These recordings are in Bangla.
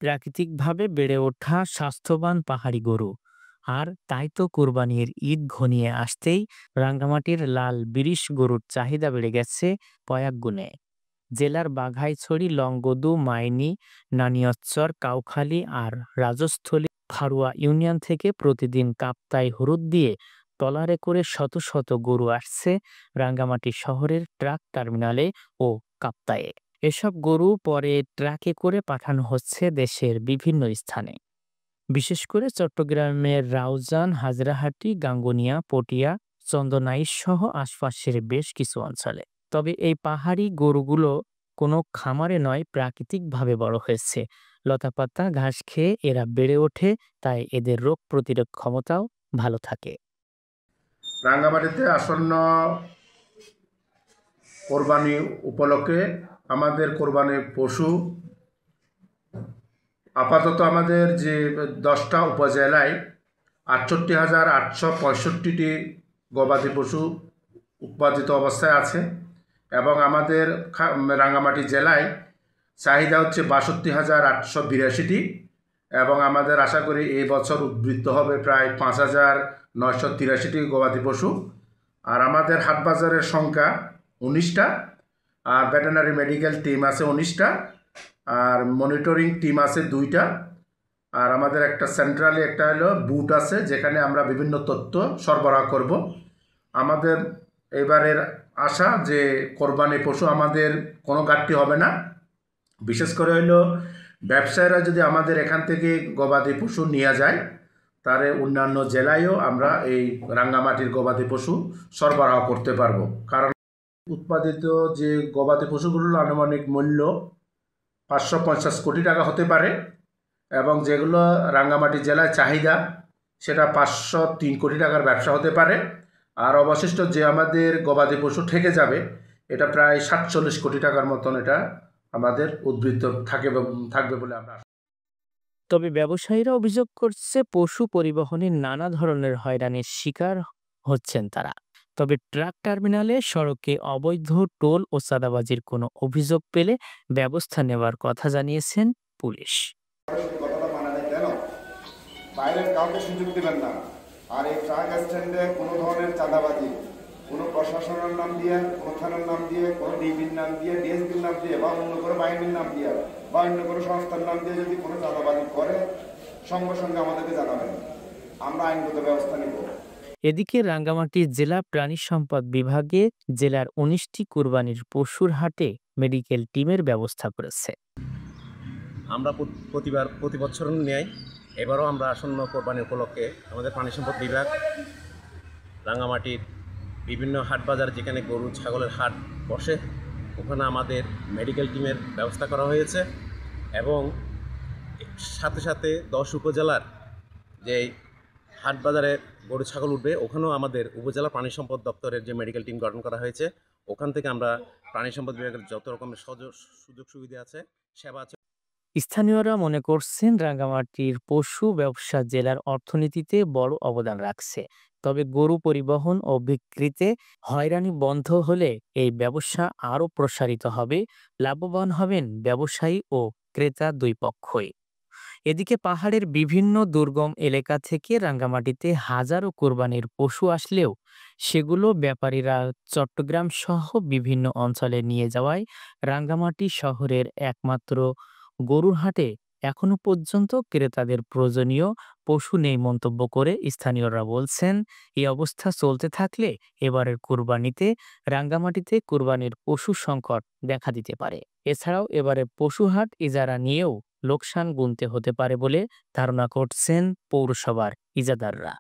প্রাকৃতিকভাবে বেড়ে ওঠা স্বাস্থ্যবান পাহাড়ি গরু। আর তাই তো কোরবানির ঈদ ঘনিয়ে আসতেই রাঙ্গামাটির লাল বিরিশ গরুর চাহিদা বেড়ে গেছে কয়েক গুণে। জেলার বাঘাইছড়ি, লংগদু, মাইনী, নানিয়চ্চর, কাউখালী আর রাজস্থলী ফারুয়া ইউনিয়ন থেকে প্রতিদিন কাপ্তাই হরুদ দিয়ে ট্রলারে করে শত শত গরু আসছে রাঙ্গামাটি শহরের ট্রাক টার্মিনালে ও কাপ্তায়ে। এসব গরু পরে ট্রাকে করে পাঠানো হচ্ছে দেশের বিভিন্ন স্থানে, বিশেষ করে চট্টগ্রামের রাউজান, হাজরাহাটি, গাঙ্গুনিয়া, পটিয়া, চন্দনাইশ সহ আশপাশের বেশ কিছু অঞ্চলে। তবে এই পাহাড়ি গরুগুলো কোনো খামারে নয়, প্রাকৃতিকভাবে বড় হয়েছে। লতাপাতা ঘাস খেয়ে এরা বেড়ে ওঠে, তাই এদের রোগ প্রতিরোধ ক্ষমতাও ভালো থাকে। রাঙ্গামাটিতে আসন্ন কোরবানি উপলক্ষে আমাদের কোরবানির পশু আপাতত আমাদের যে 10টা উপজেলায় 68,865টি গবাদি পশু উৎপাদিত অবস্থায় আছে এবং আমাদের রাঙ্গামাটি জেলায় চাহিদা হচ্ছে 62,882টি এবং আমাদের আশা করি এই বছর উদ্বৃত্ত হবে প্রায় 5,983টি গবাদি পশু। আর আমাদের হাটবাজারের সংখ্যা 19টা, আর ভেটেরিনারি মেডিকেল টিম আছে 19টা, আর মনিটরিং টিম আছে 2টা, আর আমাদের একটা সেন্ট্রালি একটা হলো বুট আছে যেখানে আমরা বিভিন্ন তথ্য সরবরাহ করব। আমাদের এবারের আশা যে কোরবানি পশু আমাদের কোনো ঘাটতি হবে না। বিশেষ করে হলো ব্যবসায়ীরা যদি আমাদের এখান থেকে গবাদি পশু নিয়ে যায়, তারে অন্যান্য জেলায়ও আমরা এই রাঙ্গামাটির গবাদি পশু সরবরাহ করতে পারবো। কারণ উৎপাদিত যে গবাদি পশুগুলোর আনুমানিক মূল্য 550 কোটি টাকা হতে পারে এবং যেগুলো রাঙ্গামাটি জেলায় চাহিদা সেটা 503 কোটি টাকার ব্যবসা হতে পারে। আর অবশিষ্ট যে আমাদের গবাদি পশু থেকে যাবে এটা প্রায় 47 কোটি টাকার মতন এটা আমাদের উদ্বৃত্ত থাকবে বলে আমরা। তবে ব্যবসায়ীরা অভিযোগ করছে পশু পরিবহনে নানা ধরনের হয়রানির শিকার হচ্ছেন তারা। তবে ট্রাক টার্মিনালে, সড়কে অবৈধ টোল ও চাঁদাবাজির কোনো অভিযোগ পেলে ব্যবস্থা নেওয়ার কথা জানিয়েছেন পুলিশ। কথাটা মানা যায় কেন? বাইরের কাউকে সুযোগ দিবেন না। আর এই ট্রাক স্ট্যান্ডে কোনো ধরনের চাঁদাবাজি কোনো প্রশাসনের নাম দিয়ে, কোনো থানার নাম দিয়ে, কোনো ডিবির নাম দিয়ে, ডিএসপির নাম দিয়ে বা অন্য কোনো বাহিনীর নাম দিয়ে বা অন্য কোনো সংস্থার নাম দিয়ে যদি কোনো চাঁদাবাজি করে সঙ্গে সঙ্গে আমাদেরকে জানাবেন, আমরা আইনগত ব্যবস্থা নিব। এদিকে রাঙ্গামাটি জেলা প্রাণী সম্পদ বিভাগে জেলার 19টি কুরবানির পশুর হাটে মেডিকেল টিমের ব্যবস্থা করেছে। আমরা প্রতি বছর ন্যায় এবারও আমরা আসন্ন কোরবানি উপলক্ষে আমাদের প্রাণী সম্পদ বিভাগ রাঙ্গামাটির বিভিন্ন হাট বাজার যেখানে গরু ছাগলের হাট বসে ওখানে আমাদের মেডিকেল টিমের ব্যবস্থা করা হয়েছে এবং সাথে সাথে 10 উপজেলার যে হাট বাজারে গরু ছাগল উঠবে ওখানেও আমাদের উপজেলা প্রাণী সম্পদ দপ্তরের যে মেডিকেল টিম গঠন করা হয়েছে ওখান থেকে আমরা প্রাণী সম্পদ বিভাগের যত রকমের সুযোগ সুবিধা আছে, সেবা আছে। স্থানীয়রা মনে করছেন রাঙ্গামাটির পশু ব্যবসা জেলার অর্থনীতিতে বড় অবদান রাখছে। তবে গরু পরিবহন ও বিক্রিতে হয়রানি বন্ধ হলে এই ব্যবসা আরও প্রসারিত হবে, লাভবান হবেন ব্যবসায়ী ও ক্রেতা দুই পক্ষই। এদিকে পাহাড়ের বিভিন্ন দুর্গম এলাকা থেকে রাঙ্গামাটিতে হাজারো কোরবানির পশু আসলেও সেগুলো ব্যাপারীরা চট্টগ্রাম সহ বিভিন্ন অঞ্চলে নিয়ে যাওয়ায় রাঙ্গামাটি শহরের একমাত্র গরুর হাটে এখনো পর্যন্ত ক্রেতাদের প্রয়োজনীয় পশু নেই মন্তব্য করে স্থানীয়রা বলছেন, এই অবস্থা চলতে থাকলে এবারের কুরবানিতে রাঙ্গামাটিতে কুরবানির পশু সংকট দেখা দিতে পারে। এছাড়াও এবারে পশুহাট ইজারা নিয়েও লোকসান গুনতে হতে পারে বলে ধারণা করছেন পৌরসভার ইজাদাররা।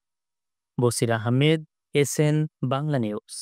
Basir Ahmed, SN Bangla news.